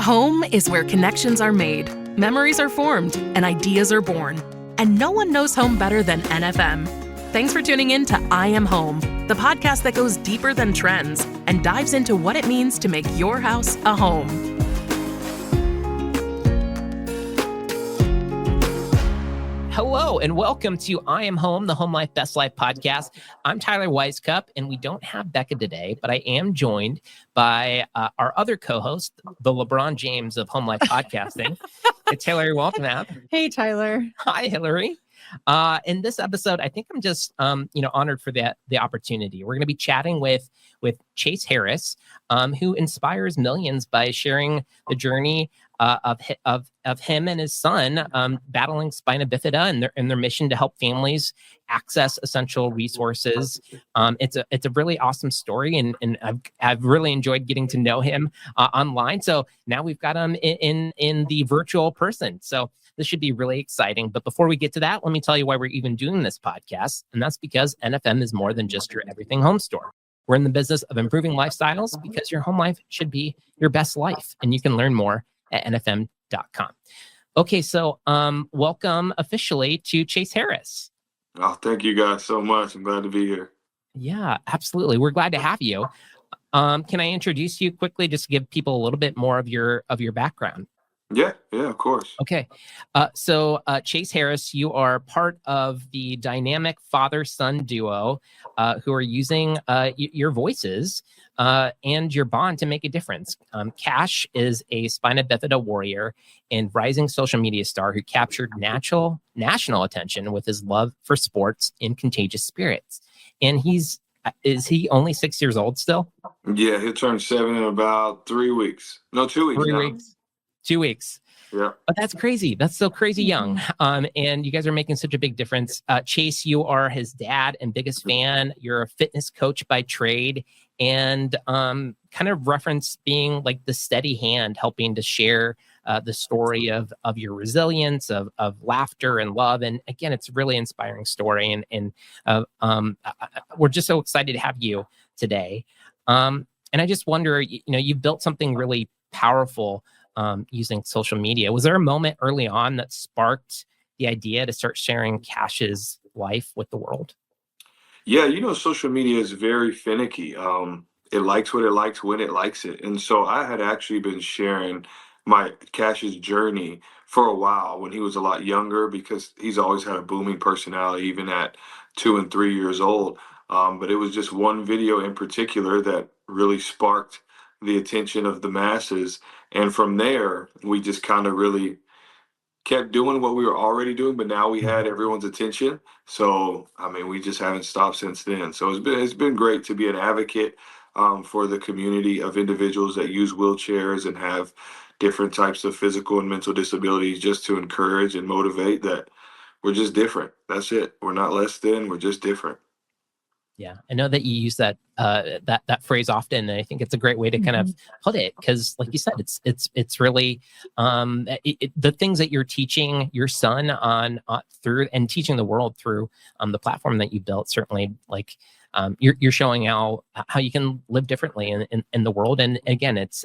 Home is where connections are made, memories are formed, and ideas are born. And no one knows home better than NFM. Thanks for tuning in to I Am Home, the podcast that goes deeper than trends and dives into what it means to make your house a home. Hello and welcome to I Am Home, the Home Life Best Life podcast. I'm Tyler Wisecup, and we don't have Becca today, but I am joined by our other co-host, the LeBron James of Home Life podcasting. It's Hilary Waltmap. Hey, Tyler. Hi, Hilary. In this episode, I think I'm just honored for the opportunity. We're going to be chatting with Chase Harris, who inspires millions by sharing the journey of him and his son battling spina bifida and their mission to help families access essential resources. It's a really awesome story, and I've really enjoyed getting to know him online. So now we've got him in the virtual person. So this should be really exciting. But before we get to that, let me tell you why we're even doing this podcast. And that's because NFM is more than just your everything home store. We're in the business of improving lifestyles because your home life should be your best life. And you can learn more at nfm.com. Okay, so welcome officially to Chase Harris. Oh, thank you guys so much. I'm glad to be here. Yeah, absolutely. We're glad to have you. Can I introduce you quickly, just to give people a little bit more of your background? Yeah, of course. Okay. So Chase Harris, you are part of the dynamic father-son duo who are using your voices and your bond to make a difference. Cash is a spina bifida warrior and rising social media star who captured national attention with his love for sports and contagious spirits. And is he only 6 years old still? Yeah, he'll turn 7 in about 3 weeks. No, 2 weeks. 3 weeks. 2 weeks. Yeah. But that's crazy. That's so crazy young. And you guys are making such a big difference. Chase, you are his dad and biggest fan. You're a fitness coach by trade, and kind of reference being like the steady hand, helping to share the story of your resilience, of laughter and love. And again, it's a really inspiring story. And we're just so excited to have you today. And I just wonder, you've built something really powerful using social media. Was there a moment early on that sparked the idea to start sharing Cash's life with the world? Yeah, social media is very finicky. It likes what it likes when it likes it. And so I had actually been sharing my Cash's journey for a while when he was a lot younger, because he's always had a booming personality, even at 2 and 3 years old. But it was just one video in particular that really sparked the attention of the masses. And from there, we just kind of really kept doing what we were already doing, but now we had everyone's attention. So, we just haven't stopped since then. So it's been great to be an advocate for the community of individuals that use wheelchairs and have different types of physical and mental disabilities, just to encourage and motivate that we're just different. That's it. We're not less than, we're just different. Yeah, I know that you use that phrase often, and I think it's a great way to kind of put it, because, like you said, it's really the things that you're teaching your son on through, and teaching the world through the platform that you built. Certainly, like you're showing how you can live differently in the world, and again, it's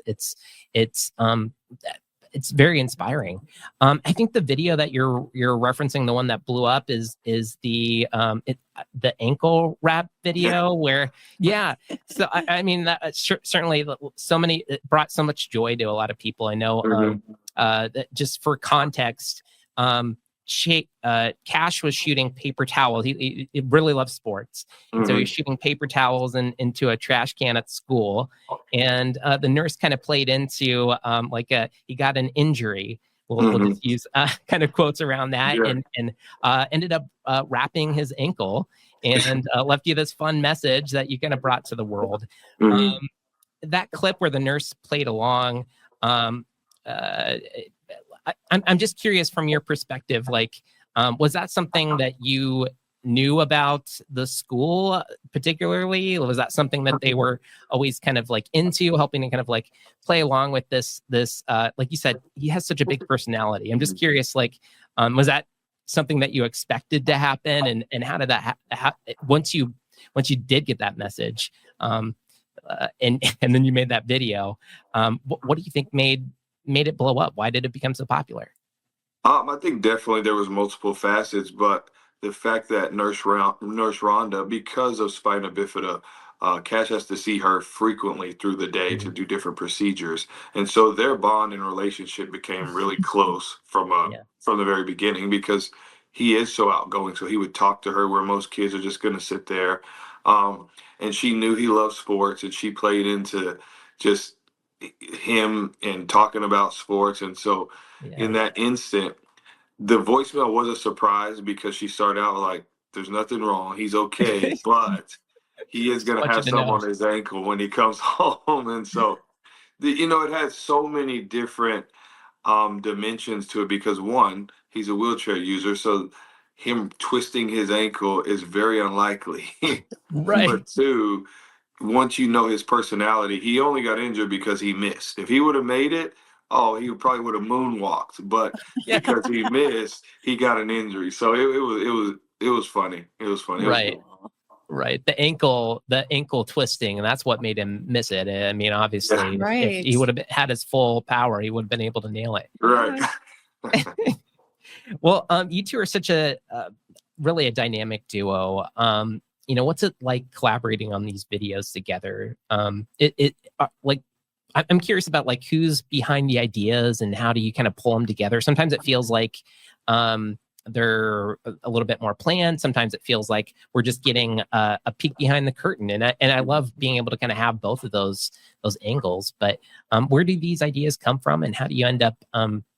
very inspiring. I think the video that you're referencing, the one that blew up, is the ankle wrap video where, yeah. So that certainly it brought so much joy to a lot of people. I know. That just for context, Cash was shooting paper towels. He really loves sports. And so he was shooting paper towels into a trash can at school. And the nurse kind of played into he got an injury. We'll just use kind of quotes around that, and ended up wrapping his ankle and left you this fun message that you kind of brought to the world. That clip where the nurse played along, I'm just curious from your perspective, was that something that you knew about the school particularly? Was that something that they were always kind of into, helping to kind of play along with this, like you said, he has such a big personality. I'm just curious, was that something that you expected to happen? And how did that once you did get that message, and then you made that video, what do you think made made it blow up? Why did it become so popular? I think definitely there was multiple facets, but the fact that Nurse Rhonda, because of spina bifida, Cash has to see her frequently through the day to Mhm. do different procedures, and so their bond and relationship became really close Yeah. from the very beginning because he is so outgoing. So he would talk to her where most kids are just going to sit there, um, and she knew he loved sports, and she played into just him and talking about sports, and so in Yeah. that instant, the voicemail was a surprise because she started out like, "There's nothing wrong. He's okay, but he is Just going to want you have to some know. on his ankle when he comes home." And so, it had so many different dimensions to it because one, he's a wheelchair user, so him twisting his ankle is very unlikely. Right. But two, once you know his personality, he only got injured because he missed. If he would have made it, oh, he probably would have moonwalked. But Yeah. because he missed, he got an injury. So it was funny. It was funny. It was Right. good. Right. The ankle twisting, and that's what made him miss it. I mean, Yeah, obviously, if Right. he would have had his full power, he would have been able to nail it. right. Yeah. Well, you two are such a really a dynamic duo. What's it like collaborating on these videos together? Like, I'm curious about like who's behind the ideas and how do you kind of pull them together? Sometimes it feels like they're a little bit more planned. Sometimes it feels like we're just getting a peek behind the curtain, and I love being able to kind of have both of those angles. But where do these ideas come from, and how do you end up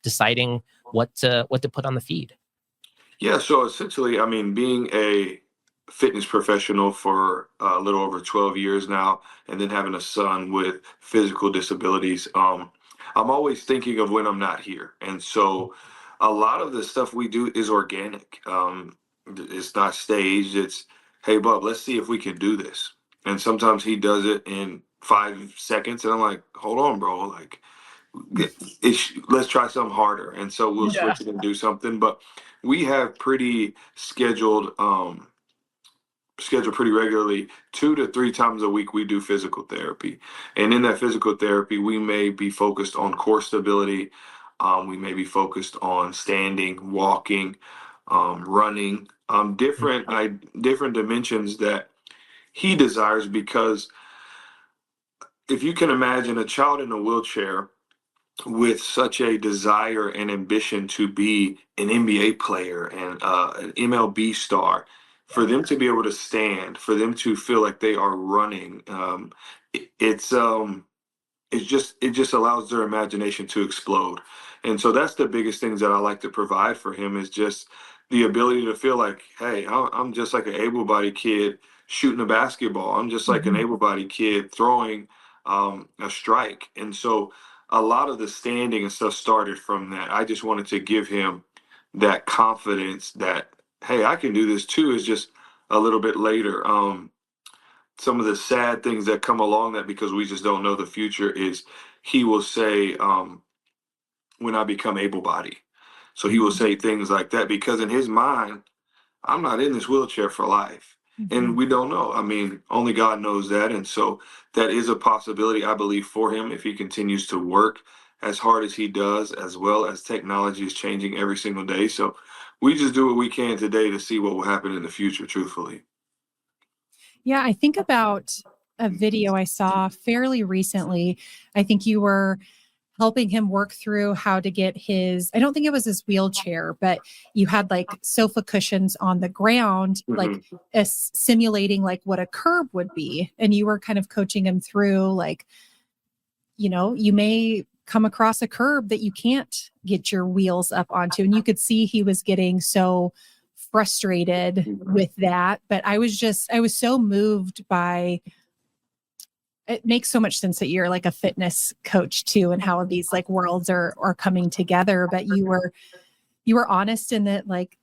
deciding what to put on the feed? Yeah, so essentially, I mean, being a fitness professional for a little over 12 years now, and then having a son with physical disabilities, I'm always thinking of when I'm not here. And so a lot of the stuff we do is organic. It's not staged. It's, hey, Bub, let's see if we can do this. And sometimes he does it in 5 seconds, and I'm like, hold on, bro. Like, let's try something harder, and so we'll Yeah. switch it and do something. But we have pretty scheduled pretty regularly, 2 to 3 times a week we do physical therapy, and in that physical therapy we may be focused on core stability, we may be focused on standing, walking, running, different dimensions that he desires, because if you can imagine a child in a wheelchair with such a desire and ambition to be an NBA player and an MLB star, for them to be able to stand, for them to feel like they are running, it, it's it just allows their imagination to explode. And so that's the biggest things that I like to provide for him, is just the ability to feel like, hey, I'm just like an able-bodied kid shooting a basketball. I'm just like an Mhm. able-bodied kid throwing a strike. And so a lot of the standing and stuff started from that. I just wanted to give him that confidence that, hey, I can do this too. Is just a little bit later. Some of the sad things that come along that, because we just don't know the future, is he will say, when I become able bodied. So he will Mhm. say things like that because in his mind, I'm not in this wheelchair for life. And Mhm. we don't know. I mean, only God knows that. And so that is a possibility, I believe, for him if he continues to work as hard as he does, as well as technology is changing every single day. So we just do what we can today to see what will happen in the future, truthfully. Yeah, I think about a video I saw fairly recently. I think you were helping him work through how to get I don't think it was his wheelchair, but you had like sofa cushions on the ground, like Mhm. simulating like what a curb would be. And you were kind of coaching him through like, you may come across a curb that you can't get your wheels up onto. And you could see he was getting so frustrated with that. But I was so moved by it. Makes so much sense that you're like a fitness coach too, and how these like worlds are coming together. But you were honest in that like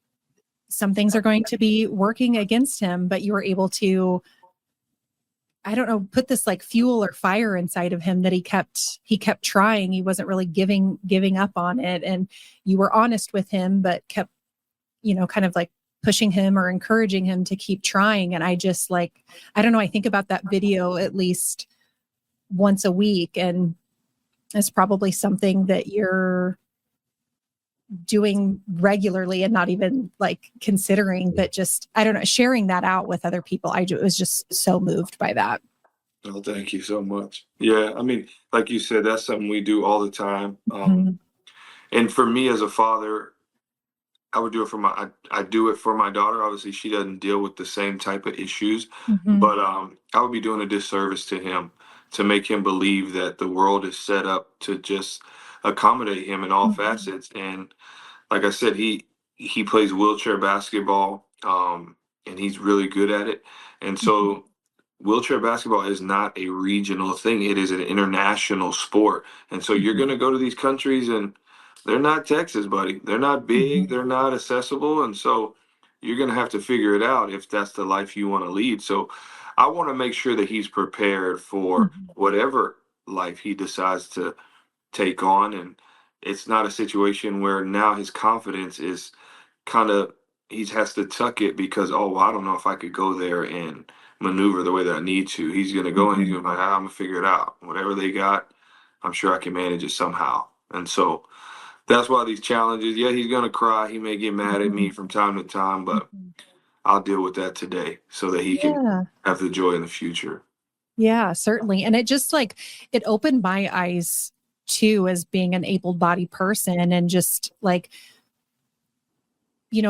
some things are going to be working against him, but you were able to, I don't know, put this like fuel or fire inside of him that he kept trying. He wasn't really giving up on it. And you were honest with him, but kept, kind of like pushing him or encouraging him to keep trying. And I just like, I don't know, I think about that video at least once a week. And is probably something that you're doing regularly and not even like considering, but just, I don't know, sharing that out with other people. Was just so moved by that. Oh, thank you so much. Yeah, I mean, like you said, that's something we do all the time. Mhm. And for me as a father, I would do it for I do it for my daughter. Obviously, she doesn't deal with the same type of issues, Mhm. but I would be doing a disservice to him to make him believe that the world is set up to just accommodate him in all Mhm. facets. And like I said, he plays wheelchair basketball, and he's really good at it. And so wheelchair basketball is not a regional thing; it is an international sport. And so you're Mhm. going to go to these countries, and they're not Texas, buddy. They're not big. Mhm. They're not accessible, and so you're going to have to figure it out if that's the life you want to lead. So I want to make sure that he's prepared for Mhm. whatever life he decides to take on. And it's not a situation where now his confidence is kind of, he has to tuck it because, oh, well, I don't know if I could go there and maneuver the way that I need to. He's going to go and he's going to be like, I'm going to figure it out. Whatever they got, I'm sure I can manage it somehow. And so that's why these challenges, yeah, he's going to cry. He may get mad at me from time to time, but Mhm. I'll deal with that today so that he can Yeah. have the joy in the future. Yeah, certainly. And it just like, it opened my eyes too, as being an able-bodied person, and just like,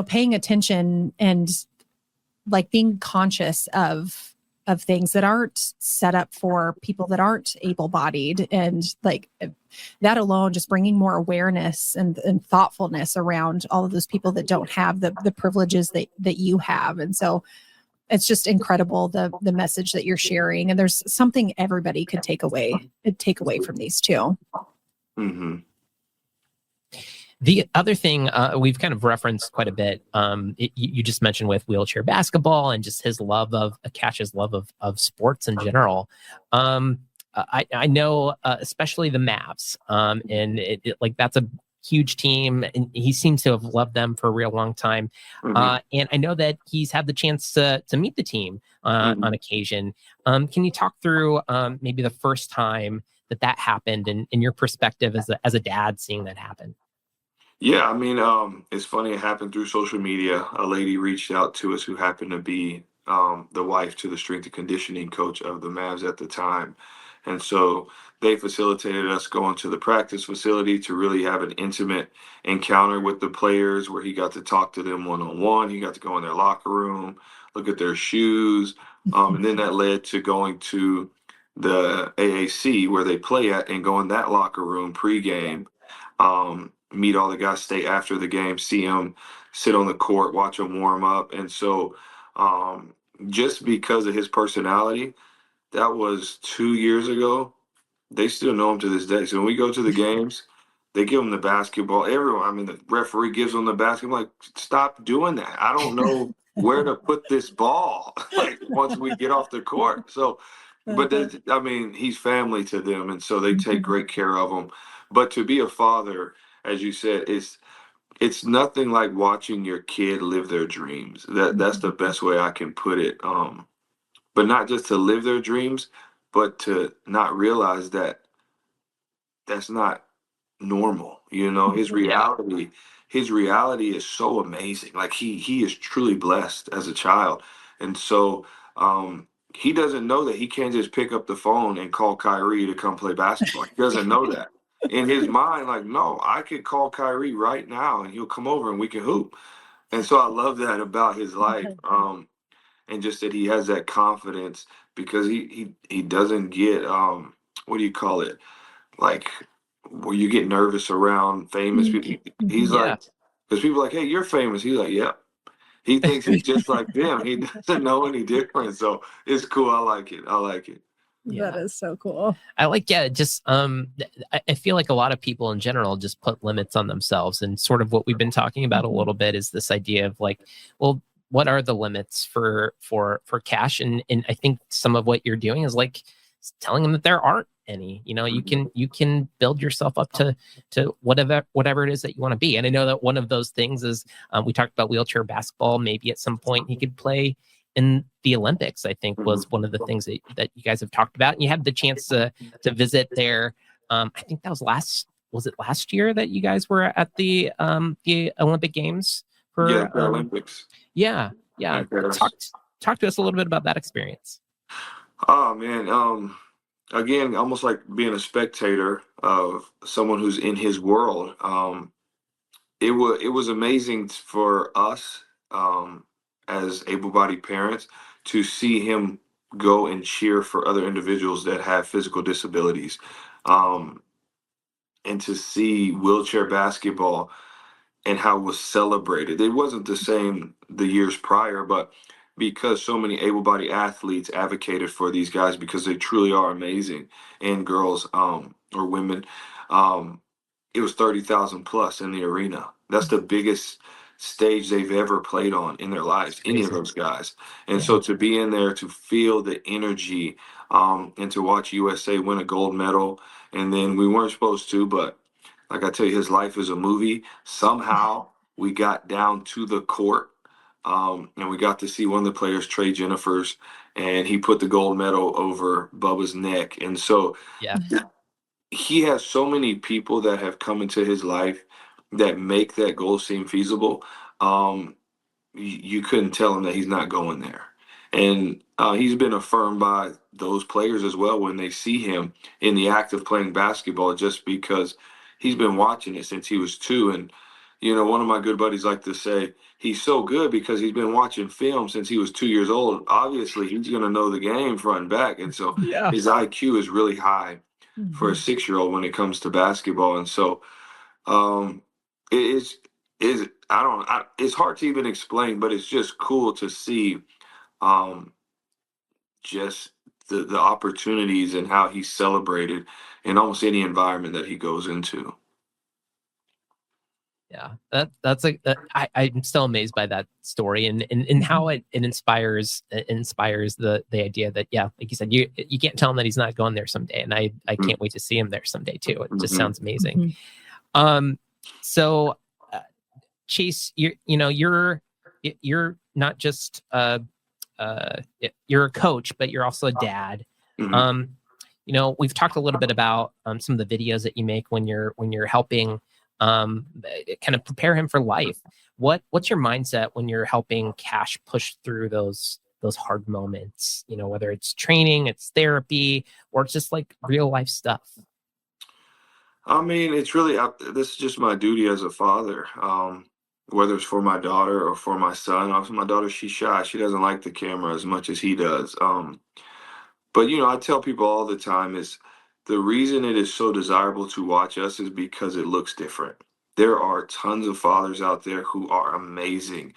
paying attention and like being conscious of things that aren't set up for people that aren't able-bodied, and like that alone, just bringing more awareness and thoughtfulness around all of those people that don't have the privileges that you have. And so it's just incredible, the message that you're sharing, and there's something everybody could take away from these two. Mm-hmm. The other thing we've kind of referenced quite a bit, you just mentioned with wheelchair basketball and just his love of Cash's love of sports in general. I know, especially the Mavs, and like that's a huge team, and he seems to have loved them for a real long time. Mm-hmm. And I know that he's had the chance to meet the team Mm-hmm. on occasion. Can you talk through maybe the first time that happened, and in your perspective as a dad seeing that happen? Yeah, I mean, it's funny. It happened through social media. A lady reached out to us who happened to be the wife to the strength and conditioning coach of the Mavs at the time. And so they facilitated us going to the practice facility to really have an intimate encounter with the players where he got to talk to them one on one. He got to go in their locker room, look at their shoes. And then that led to going to the AAC where they play at and go in that locker room pregame, meet all the guys, stay after the game, see them, sit on the court, watch them warm up. And so just because of his personality, that was 2 years ago. They still know him to this day. So when we go to the games, they give him the basketball. Everyone, I mean, the referee gives them the basketball. Like, stop doing that. I don't know where to put this ball. Like once we get off the court. So, but I mean, he's family to them, and so they take great care of him. But to be a father, as you said, it's nothing like watching your kid live their dreams. That's the best way I can put it. But not just to live their dreams, but to not realize that that's not normal. You know, Yeah. his reality is so amazing. Like he is truly blessed as a child. And so he doesn't know that he can't just pick up the phone and call Kyrie to come play basketball. He doesn't know that. In his mind, like, no, I could call Kyrie right now and he'll come over and we can hoop. And so I love that about his life. And just that he has that confidence because he doesn't get what do you call it? Like where you get nervous around famous people. He's Yeah. like, because people are like, hey, you're famous. He's like, yep. He thinks he's just like them. He doesn't know any different. So it's cool. I like it. I like it. That is so cool. I like, yeah, just I feel like a lot of people in general just put limits on themselves, and sort of what we've been talking about a little bit is this idea of like, well, what are the limits for Cash? And I think some of what you're doing is like telling them that there aren't any. You can build yourself up to whatever it is that you want to be. And I know that one of those things is we talked about wheelchair basketball. Maybe at some point he could play in the Olympics, I think was one of the things that you guys have talked about. And you had the chance to visit their I think that was it last year that you guys were at the Olympic Games Yeah, for Paralympics. yeah. In Paris. Talk to us a little bit about that experience. Oh man, again, almost like being a spectator of someone who's in his world. It was amazing for us as able-bodied parents to see him go and cheer for other individuals that have physical disabilities, um, and to see wheelchair basketball and how it was celebrated. It wasn't the same the years prior, but because so many able-bodied athletes advocated for these guys because they truly are amazing, and girls or women, um, it was 30,000 plus in the arena. That's the biggest stage they've ever played on in their lives, any of Crazy. those guys. And Yeah. so to be in there, to feel the energy, and to watch USA win a gold medal, and then we weren't supposed to, but like I tell you, his life is a movie. Somehow we got down to the court, and we got to see one of the players, Trey Jennifers, and he put the gold medal over Bubba's neck. And so Yeah. he has so many people that have come into his life that make that goal seem feasible. Um, you couldn't tell him that he's not going there. And he's been affirmed by those players as well when they see him in the act of playing basketball, just because he's been watching it since he was 2. And, one of my good buddies like to say he's so good because he's been watching film since he was 2 years old. Obviously, he's going to know the game front and back. And so Yeah. his IQ is really high for a 6-year-old when it comes to basketball. And so um, it is it's hard to even explain, but it's just cool to see um, just the opportunities and how he's celebrated in almost any environment that he goes into. Yeah, I'm still amazed by that story and how it inspires the idea that, yeah, like you said, you can't tell him that he's not going there someday, and I can't wait to see him there someday too. It just sounds amazing. So Chase, you're not just you're a coach, but you're also a dad. We've talked a little bit about some of the videos that you make when you're helping kind of prepare him for life. What's your mindset when you're helping Cash push through those hard moments? Whether it's training, it's therapy, or it's just like real life stuff. I mean, it's really this is just my duty as a father. Whether it's for my daughter or for my son. Obviously, my daughter, she's shy. She doesn't like the camera as much as he does. But I tell people all the time is the reason it is so desirable to watch us is because it looks different. There are tons of fathers out there who are amazing.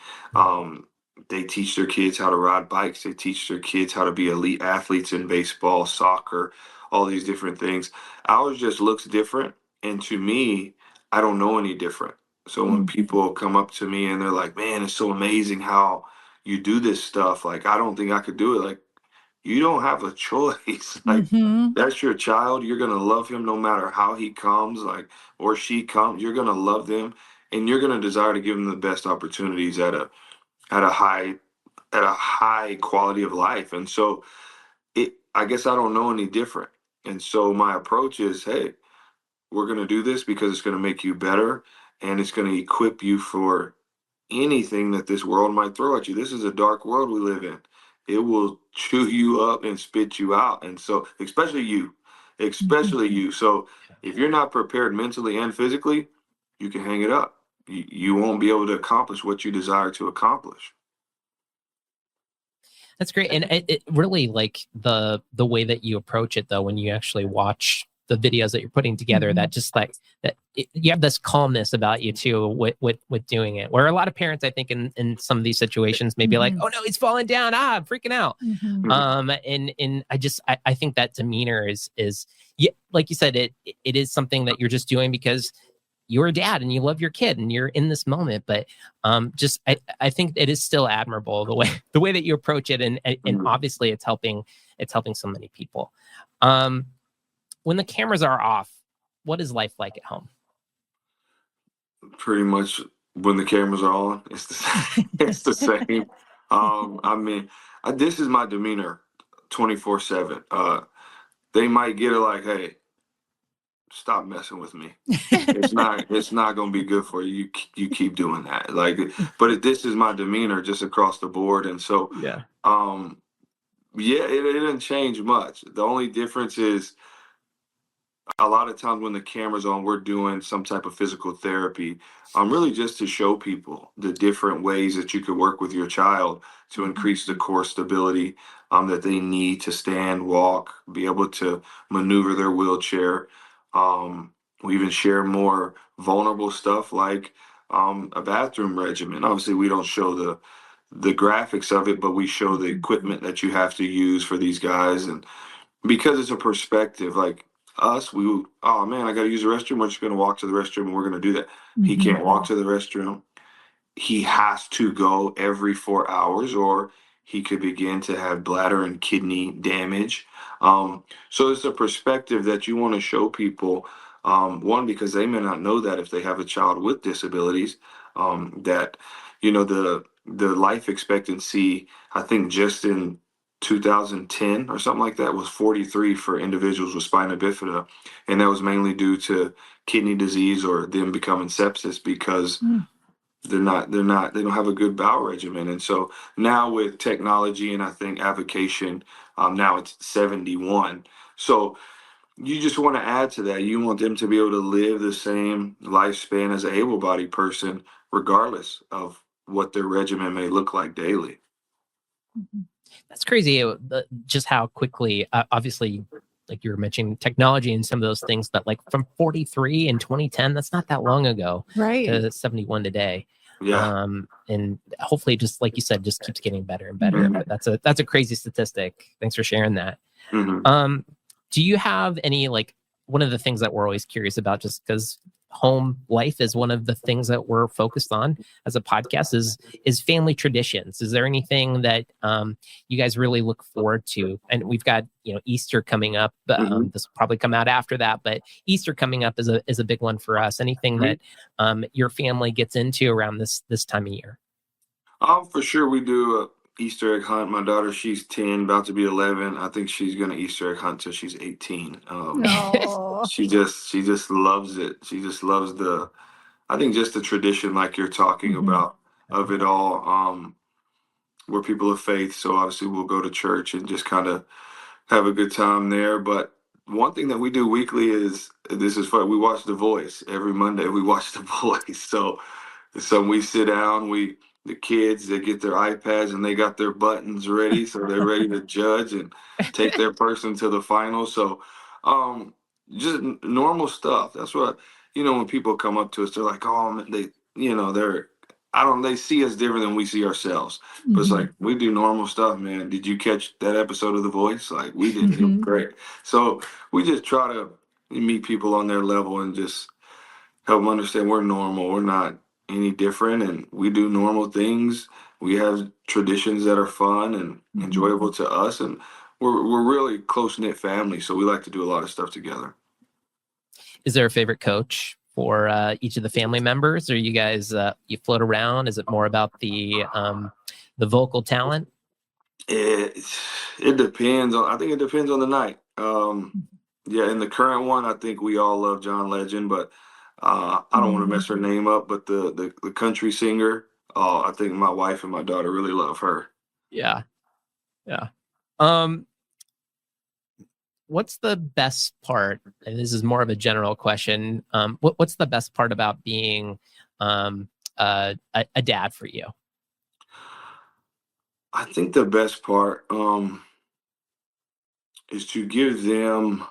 They teach their kids how to ride bikes. They teach their kids how to be elite athletes in baseball, soccer, all these different things. Ours just looks different. And to me, I don't know any different. So when people come up to me and they're like, man, it's so amazing how you do this stuff. Like, I don't think I could do it. Like, you don't have a choice. Like, that's your child. You're gonna love him no matter how he comes, like, or she comes. You're gonna love them, and you're gonna desire to give them the best opportunities at a high quality of life. And so, I guess I don't know any different. And so my approach is, hey, we're gonna do this because it's gonna make you better, and it's gonna equip you for anything that this world might throw at you. This is a dark world we live in. It will chew you up and spit you out. And so, especially you. So if you're not prepared mentally and physically, you can hang it up. You won't be able to accomplish what you desire to accomplish. That's great. And it really, like, the way that you approach it, though, when you actually watch the videos that you're putting together, that just like that you have this calmness about you too with doing it, where a lot of parents, I think, in some of these situations may be like, oh no, he's falling down, I'm freaking out. And I think that demeanor is yeah, like you said, it is something that you're just doing because you're a dad and you love your kid and you're in this moment. But I think it is still admirable the way that you approach it, and obviously it's helping so many people. When the cameras are off, what is life like at home? Pretty much when the cameras are on, it's the same. It's the same. I mean, this is my demeanor 24/7. They might get it like, hey, stop messing with me. It's not going to be good for you. You keep doing that. Like, but this is my demeanor just across the board. And so, Yeah. yeah, it didn't change much. The only difference is a lot of times when the camera's on, we're doing some type of physical therapy, really just to show people the different ways that you could work with your child to increase the core stability that they need to stand, walk, be able to maneuver their wheelchair. We even share more vulnerable stuff like a bathroom regimen. Obviously, we don't show the graphics of it, but we show the equipment that you have to use for these guys. And because it's a perspective, like us, oh man, I got to use the restroom. We're just going to walk to the restroom and we're going to do that. He can't walk to the restroom. He has to go every 4 hours or he could begin to have bladder and kidney damage. So it's a perspective that you want to show people. One, because they may not know that if they have a child with disabilities, that, the life expectancy, I think just in 2010 or something like that was 43 for individuals with spina bifida. And that was mainly due to kidney disease or them becoming sepsis because they don't have a good bowel regimen. And so now with technology and I think avocation, now it's 71. So you just want to add to that. You want them to be able to live the same lifespan as an able-bodied person, regardless of what their regimen may look like daily. That's crazy. Just how quickly, obviously, like you were mentioning technology and some of those things, but like from 43 in 2010, that's not that long ago, Right. to 71 today. Yeah. And hopefully, just like you said, just keeps getting better and better. But that's a crazy statistic. Thanks for sharing that. Do you have any, like, one of the things that we're always curious about, just because home life is one of the things that we're focused on as a podcast, is family traditions. Is there anything that you guys really look forward to? And we've got, Easter coming up. This will probably come out after that, but Easter coming up is a big one for us. Anything that your family gets into around this time of year? For sure, we do a Easter egg hunt. My daughter, she's 10, about to be 11. I think she's gonna Easter egg hunt till she's 18. No. She just loves it. She just loves I think just the tradition, like you're talking about, of it all. We're people of faith, so obviously we'll go to church and just kind of have a good time there. But one thing that we do weekly is, this is fun. We watch The Voice every Monday. We watch The Voice. So we sit down. The kids, they get their iPads and they got their buttons ready, so they're ready to judge and take their person to the final. So, just normal stuff. That's what, when people come up to us, they're like, oh, man, they see us different than we see ourselves. But it's like, we do normal stuff, man. Did you catch that episode of The Voice? Like, we did. It was great. So we just try to meet people on their level and just help them understand we're normal. We're not any different, and we do normal things. We have traditions that are fun and enjoyable to us, and we're really close-knit family, so we like to do a lot of stuff together. Is there a favorite coach for each of the family members, or you guys you float around? Is it more about the vocal talent? It depends on. I think it depends on the night. Yeah, in the current one, I think we all love John Legend, but I don't want to mess her name up. But the country singer, I think my wife and my daughter really love her. Yeah. What's the best part? And this is more of a general question. What's the best part about being a dad for you? I think the best part is to give them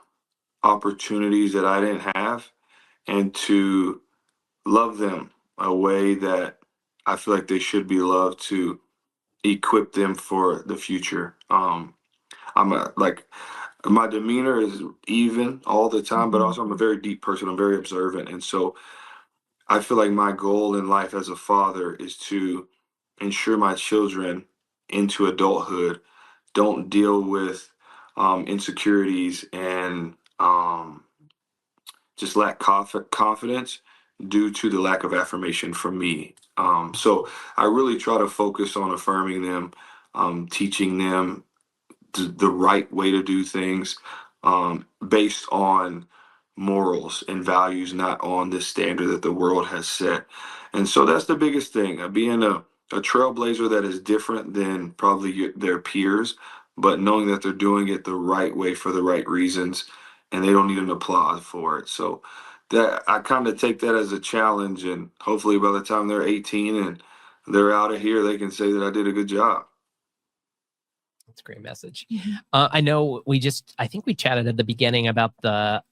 opportunities that I didn't have, and to love them a way that I feel like they should be loved, to equip them for the future. Like, my demeanor is even all the time, but also I'm a very deep person. I'm very observant. And so I feel like my goal in life as a father is to ensure my children into adulthood don't deal with insecurities and just lack confidence due to the lack of affirmation from me. So I really try to focus on affirming them, teaching them the right way to do things, based on morals and values, not on this standard that the world has set. And so that's the biggest thing, being a trailblazer that is different than probably their peers, but knowing that they're doing it the right way for the right reasons, and they don't need an applause for it. So that I kind of take that as a challenge, and hopefully by the time they're 18 and they're out of here, they can say that I did a good job. That's a great message. Mhm. I know I think we chatted at the beginning about the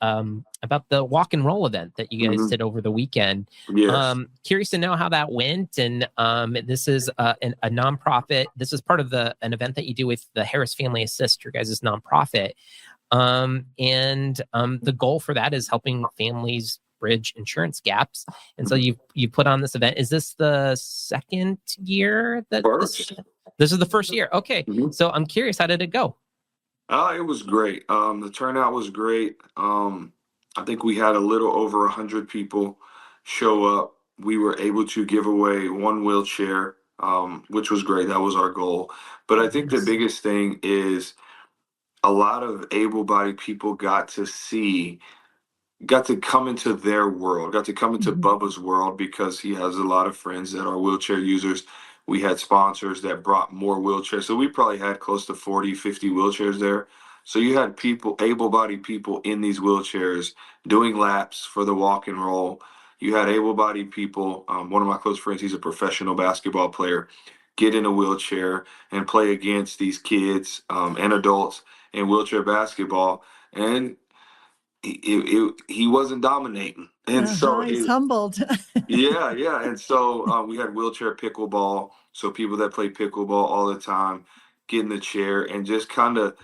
walk and roll event that you guys Mhm. did over the weekend. Yes. Curious to know how that went. And this is a nonprofit. This is part of an event that you do with the Harris Family Assist, your guys' nonprofit. The goal for that is helping families bridge insurance gaps. And so you put on this event. Is this the second year that this is the first year? Okay. Mhm. So I'm curious, how did it go? It was great. The turnout was great. I think we had a little over 100 people show up. We were able to give away one wheelchair, which was great. That was our goal. But I think the Nice. biggest thing is a lot of able-bodied people got to come into their world, got to come into Mhm. Bubba's world, because he has a lot of friends that are wheelchair users. We had sponsors that brought more wheelchairs. So we probably had close to 40, 50 wheelchairs there. So you had people, able-bodied people in these wheelchairs doing laps for the walk and roll. You had able-bodied people. One of my close friends, he's a professional basketball player, get in a wheelchair and play against these kids and adults in wheelchair basketball. And he wasn't dominating, and so He's humbled. yeah, and so we had wheelchair pickleball, so people that play pickleball all the time get in the chair and just kind of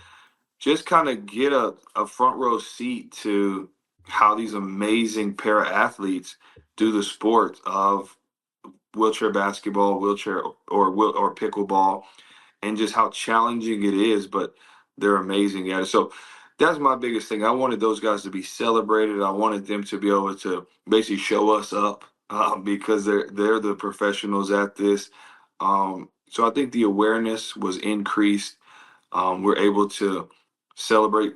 get a front row seat to how these amazing para athletes do the sport of wheelchair basketball, wheelchair or pickleball, and just how challenging it is, but they're amazing at it. So that's my biggest thing. I wanted those guys to be celebrated. I wanted them to be able to basically show us up, because they're the professionals at this. So I think the awareness was increased. We're able to celebrate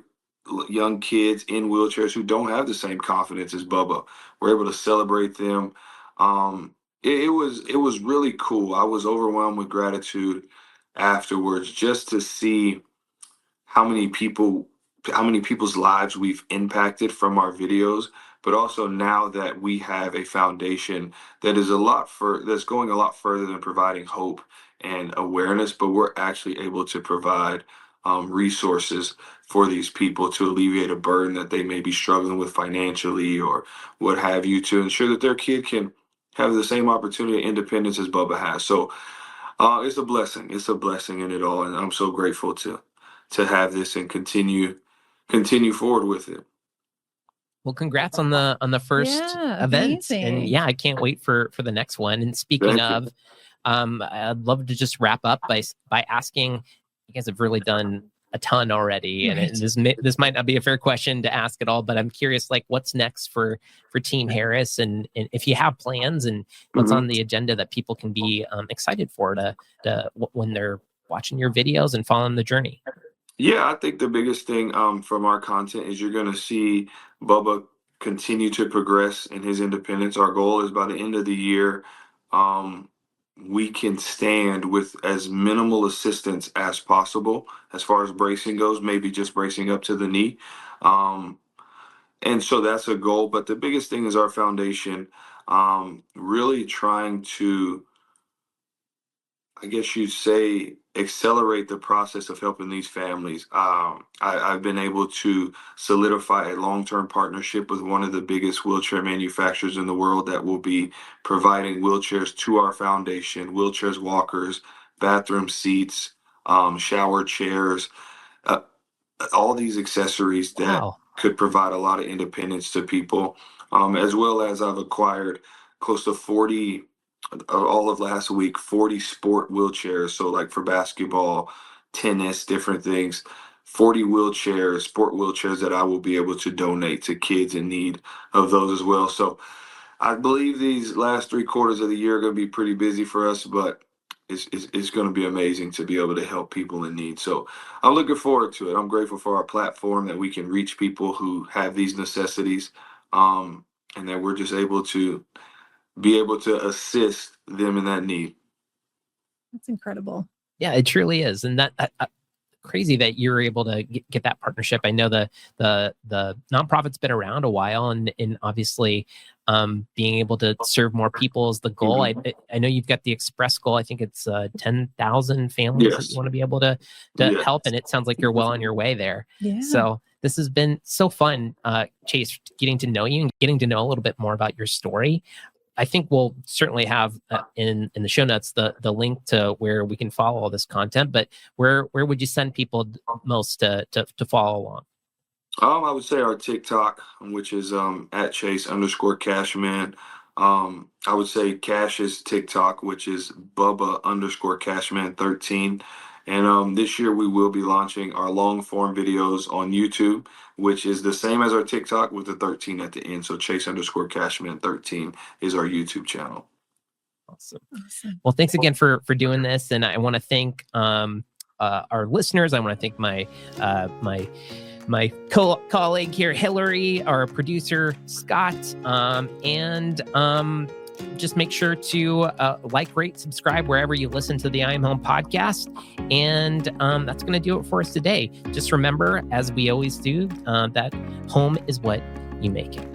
young kids in wheelchairs who don't have the same confidence as Bubba. We're able to celebrate them. It was really cool. I was overwhelmed with gratitude afterwards, just to see how many people how many people's lives we've impacted from our videos, but also now that we have a foundation that is that's going a lot further than providing hope and awareness, but we're actually able to provide resources for these people to alleviate a burden that they may be struggling with financially or what have you, to ensure that their kid can have the same opportunity and independence as Bubba has. So it's a blessing. It's a blessing in it all, and I'm so grateful to have this and continue forward with it. Well, congrats on the first Yeah, event. And amazing. yeah, I can't wait for the next one. And speaking Thank you. of, I'd love to just wrap up by asking, you guys have really done a ton already, and Right. this might not be a fair question to ask at all, but I'm curious, like, what's next for Team Harris, and if you have plans, and what's Mhm. on the agenda that people can be excited for when they're watching your videos and following the journey. Yeah, I think the biggest thing from our content is you're going to see Bubba continue to progress in his independence. Our goal is by the end of the year, um, we can stand with as minimal assistance as possible as far as bracing goes, maybe just bracing up to the knee. Um, and so that's a goal. But the biggest thing is our foundation, really trying to, I guess you'd say, accelerate the process of helping these families. I've been able to solidify a long-term partnership with one of the biggest wheelchair manufacturers in the world that will be providing wheelchairs to our foundation, wheelchairs, walkers, bathroom seats, shower chairs, uh, all these accessories that Wow. could provide a lot of independence to people, as well as I've acquired close to 40, all of last week, 40 sport wheelchairs. So, like for basketball, tennis, different things, 40 wheelchairs, sport wheelchairs that I will be able to donate to kids in need of those as well. So, I believe these last 3 quarters of the year are going to be pretty busy for us, but is going to be amazing to be able to help people in need. So I'm looking forward to it. I'm grateful for our platform that we can reach people who have these necessities, and that we're just able to assist them in that need. That's incredible. Yeah, it truly is. And that crazy that you're able to get that partnership. I know the nonprofit's been around a while, and obviously being able to serve more people is the goal. I know you've got the express goal. I think it's 10,000 families that you want to be able to help, and it sounds like you're well on your way there. Yeah. So this has been so fun, Chase, getting to know you and getting to know a little bit more about your story. I think we'll certainly have in the show notes the link to where we can follow all this content. But where would you send people most to follow along? I would say our TikTok, which is at Chase_Cashman. I would say Cash's TikTok, which is Bubba_Cashman13. And this year we will be launching our long form videos on YouTube, which is the same as our TikTok with the 13 at the end. So Chase_Cashman13 is our YouTube channel. Awesome. Well, thanks again for doing this. And I want to thank our listeners. I want to thank my colleague here, Hilary, our producer, Scott, and just make sure to like, rate, subscribe wherever you listen to the I Am Home podcast. And that's going to do it for us today. Just remember, as we always do, that home is what you make it.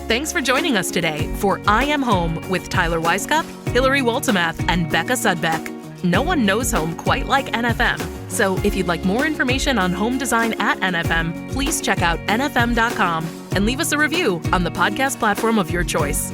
Thanks for joining us today for I Am Home with Tyler Weisskopf, Hilary Waltemath, and Becca Sudbeck. No one knows home quite like NFM. So if you'd like more information on home design at NFM, please check out nfm.com and leave us a review on the podcast platform of your choice.